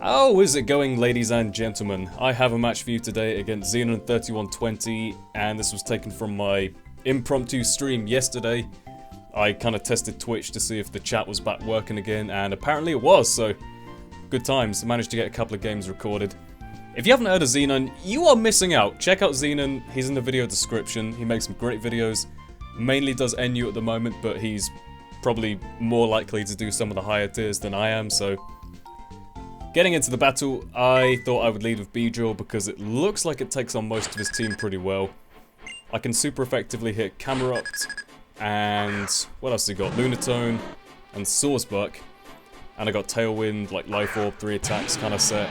How is it going, ladies and gentlemen? I have a match for you today against Xenon3120, and this was taken from my impromptu stream yesterday. I kind of tested Twitch to see if the chat was back working again, and apparently it was, so good times. I managed to get a couple of games recorded. If you haven't heard of Xenon, you are missing out. Check out Xenon, he's in the video description. He makes some great videos, mainly does NU at the moment, but he's probably more likely to do some of the higher tiers than I am, so... Getting into the battle, I thought I would lead with Bibarel because it looks like it takes on most of his team pretty well. I can super effectively hit Camerupt, and what else has he got? Lunatone and Sourcebuck, and I got Tailwind, like Life Orb, 3 attacks kind of set.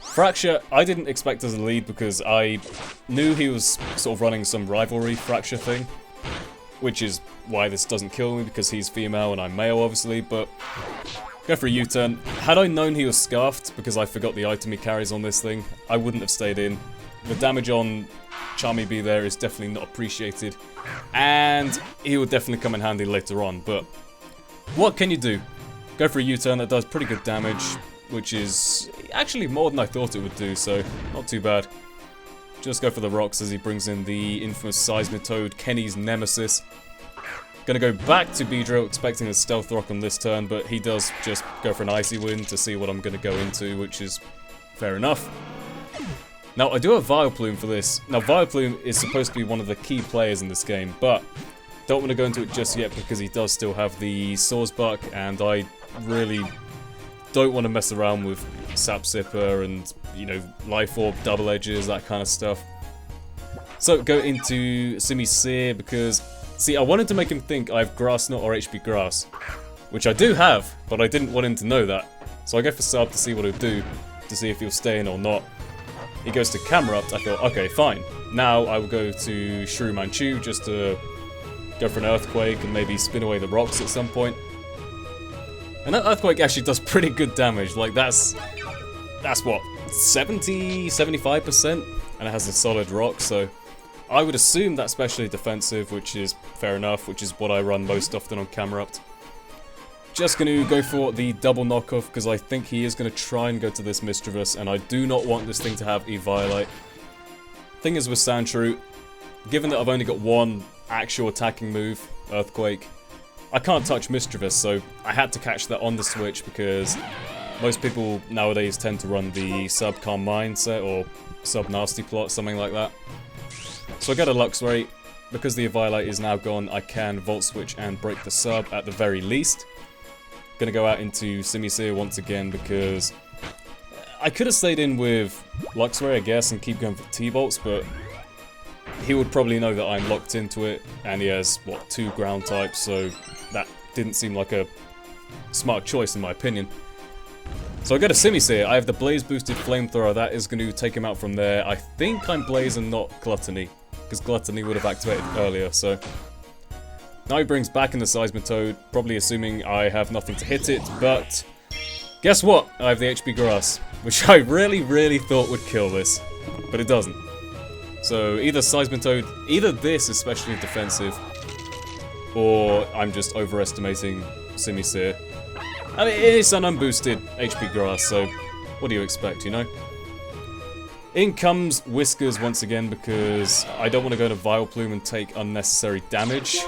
Fracture, I didn't expect as a lead because I knew he was sort of running some rivalry Fracture thing, which is why this doesn't kill me because he's female and I'm male obviously, but go for a U-turn. Had I known he was scarfed, because I forgot the item he carries on this thing, I wouldn't have stayed in. The damage on Charmy B there is definitely not appreciated, and he will definitely come in handy later on, but what can you do? Go for a U-turn, that does pretty good damage, which is actually more than I thought it would do, so not too bad. Just go for the rocks as he brings in the infamous Seismitoad, Kenny's nemesis. Gonna go back to Bibarel, expecting a stealth rock on this turn, but he does just go for an icy wind to see what I'm gonna go into, which is fair enough. Now, I do have Vileplume for this. Now, Vileplume is supposed to be one of the key players in this game, but don't want to go into it just yet because he does still have the Sourcebuck, and I really don't want to mess around with Sap Sipper and, you know, Life Orb, double edges, that kind of stuff. So, go into Simi Seer because... See, I wanted to make him think I have Grass Knot or HP Grass, which I do have, but I didn't want him to know that. So I go for Sub to see what he'll do, to see if he'll stay in or not. He goes to Camerupt, I thought, okay, fine. Now I will go to Shrew Manchu just to go for an Earthquake and maybe spin away the rocks at some point. And that Earthquake actually does pretty good damage, like that's what, 70-75%? And it has a solid rock, so... I would assume that's specially defensive, which is fair enough, which is what I run most often on Camerupt. Just going to go for the double knockoff, because I think he is going to try and go to this Mischievous, and I do not want this thing to have Eviolite. Thing is with Sandshrew, given that I've only got one actual attacking move, Earthquake, I can't touch Mischievous, so I had to catch that on the switch, because most people nowadays tend to run the sub-Calm Mindset, or sub-Nasty Plot, something like that. So I get a Luxray. Because the Eviolite is now gone, I can Volt Switch and break the sub at the very least. Gonna go out into Simi Seer once again because I could have stayed in with Luxray, I guess, and keep going for T-Bolts, but he would probably know that I'm locked into it, and he has, what, 2 ground types, so that didn't seem like a smart choice in my opinion. So I go to Simi Seer. I have the Blaze boosted Flamethrower, that is going to take him out from there. I think I'm Blaze and not Gluttony, because Gluttony would have activated earlier, so... Now he brings back in the Seismitoad, probably assuming I have nothing to hit it, but... Guess what? I have the HP Grass, which I really thought would kill this, but it doesn't. So either Seismitoad, either this is especially defensive, or I'm just overestimating Simi Seer. I mean, it is an unboosted HP Grass, so what do you expect, you know? In comes Whiskers once again because I don't want to go to Vileplume and take unnecessary damage.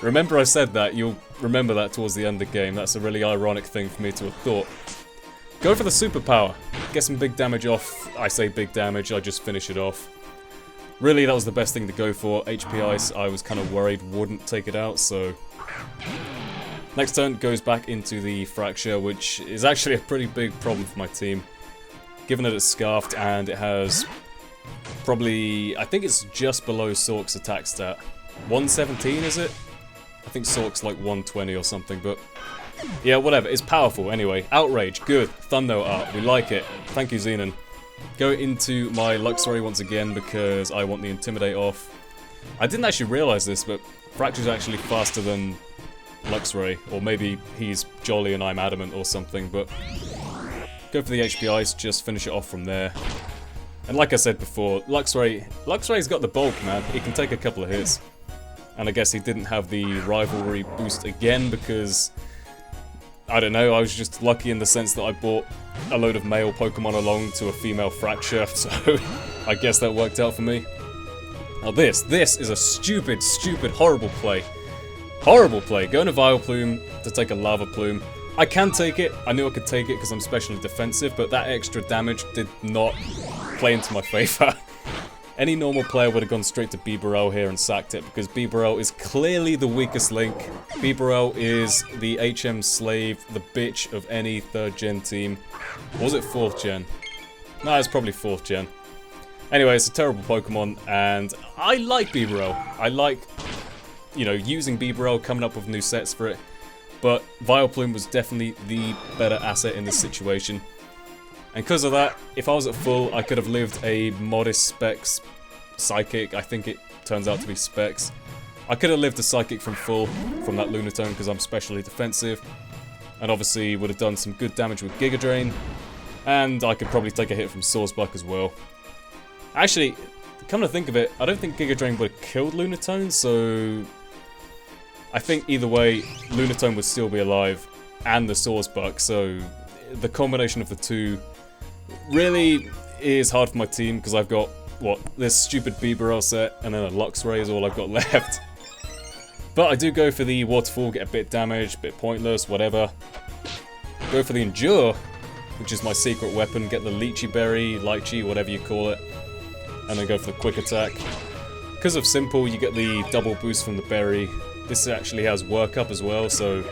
Remember I said that, you'll remember that towards the end of the game, that's a really ironic thing for me to have thought. Go for the superpower, get some big damage off. I say big damage, I just finish it off. Really, that was the best thing to go for. HP Ice, I was kind of worried wouldn't take it out, so... Next turn goes back into the Fracture, which is actually a pretty big problem for my team. Given that it's Scarfed and it has probably, I think it's just below Sork's attack stat. 117 is it? I think Sork's like 120 or something, but yeah, whatever, it's powerful anyway. Outrage, good. Thundo art, we like it. Thank you, Xenon. Go into my Luxray once again because I want the Intimidate off. I didn't actually realise this, but Fracture's actually faster than Luxray, or maybe he's Jolly and I'm Adamant or something, but go for the HP Ice, just finish it off from there. And like I said before, Luxray's got the bulk, man. He can take a couple of hits. And I guess he didn't have the rivalry boost again because I don't know, I was just lucky in the sense that I bought a load of male Pokemon along to a female Fracture, so I guess that worked out for me. Now this is a stupid, horrible play. Horrible play. Going to Vileplume to take a Lava Plume. I can take it. I knew I could take it because I'm specially defensive, but that extra damage did not play into my favor. Any normal player would have gone straight to Bibarel here and sacked it, because Bibarel is clearly the weakest link. Bibarel is the HM slave, the bitch of any 3rd gen team. Or was it 4th gen? No, it's probably 4th gen. Anyway, it's a terrible Pokemon, and I like Bibarel. I like, you know, using Bibarel, coming up with new sets for it. But Vileplume was definitely the better asset in this situation. And because of that, if I was at full, I could have lived a modest Specs Psychic. I think it turns out to be Specs. I could have lived a Psychic from full from that Lunatone because I'm specially defensive. And obviously would have done some good damage with Giga Drain. And I could probably take a hit from Swordsbuck as well. Actually, come to think of it, I don't think Giga Drain would have killed Lunatone, so I think either way, Lunatone would still be alive, and the Swordsbuck, so the combination of the two really is hard for my team, because I've got, what, this stupid Bibarel set, and then a Luxray is all I've got left. But I do go for the Waterfall, get a bit damaged, a bit pointless, whatever. Go for the Endure, which is my secret weapon, get the Lychee Berry, Lychee, whatever you call it, and then go for the Quick Attack. Because of Simple, you get the double boost from the Berry. This actually has Work Up as well, so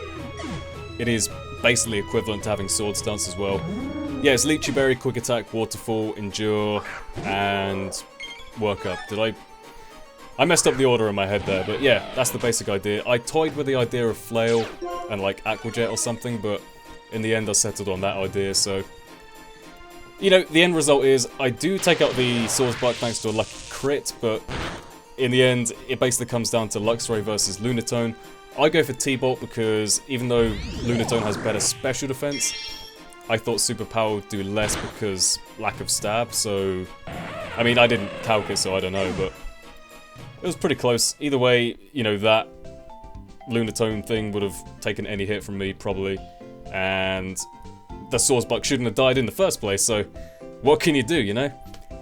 it is basically equivalent to having Sword Stance as well. Yeah, it's Lychee Berry, Quick Attack, Waterfall, Endure, and Work Up. I messed up the order in my head there, but yeah, that's the basic idea. I toyed with the idea of Flail and like Aqua Jet or something, but in the end I settled on that idea, so... You know, the end result is, I do take out the Swordsbuck thanks to a lucky crit, but in the end, it basically comes down to Luxray versus Lunatone. I go for T-Bolt because even though Lunatone has better special defense, I thought Super Power would do less because lack of stab, so... I mean, I didn't calc it, so I don't know, but... It was pretty close. Either way, you know, that Lunatone thing would have taken any hit from me, probably. And the Swordsbuck shouldn't have died in the first place, so what can you do, you know?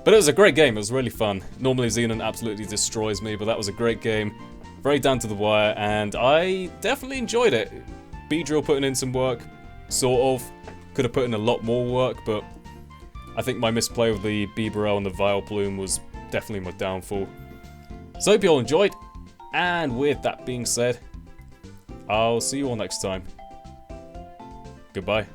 But it was a great game, it was really fun. Normally Xenon absolutely destroys me, but that was a great game. Very down to the wire, and I definitely enjoyed it. Beedrill putting in some work, sort of. Could have put in a lot more work, but I think my misplay with the Bibarel and the Vileplume was definitely my downfall. So I hope you all enjoyed, and with that being said, I'll see you all next time. Goodbye.